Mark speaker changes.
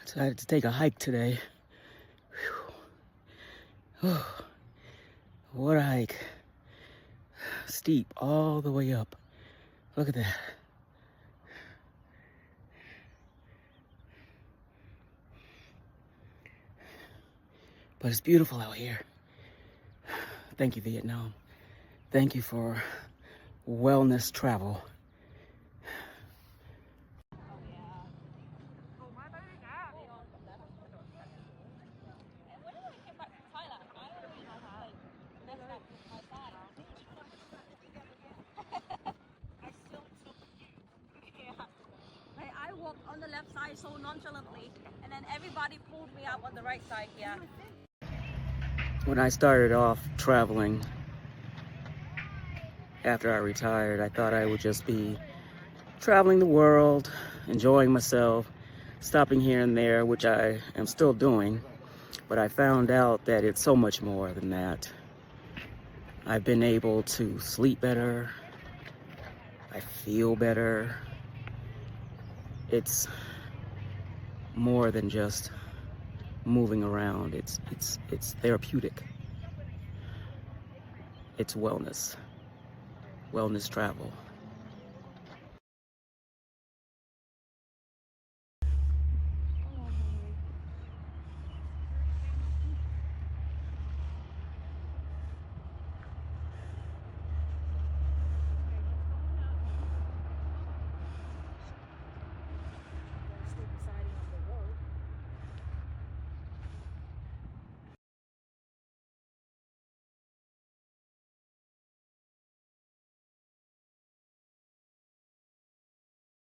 Speaker 1: Decided to take a hike today. Whew. What a hike. Steep all the way up. Look at that. But it's beautiful out here. Thank you, Vietnam. Thank you for wellness travel.
Speaker 2: I walked on the left side so nonchalantly, and then everybody pulled me up on the right side. Yeah.
Speaker 1: When I started off traveling, after I retired, I thought I would just be traveling the world, enjoying myself, stopping here and there, which I am still doing. But I found out that it's so much more than that. I've been able to sleep better. I feel better. It's more than just moving around. It's therapeutic. It's wellness travel.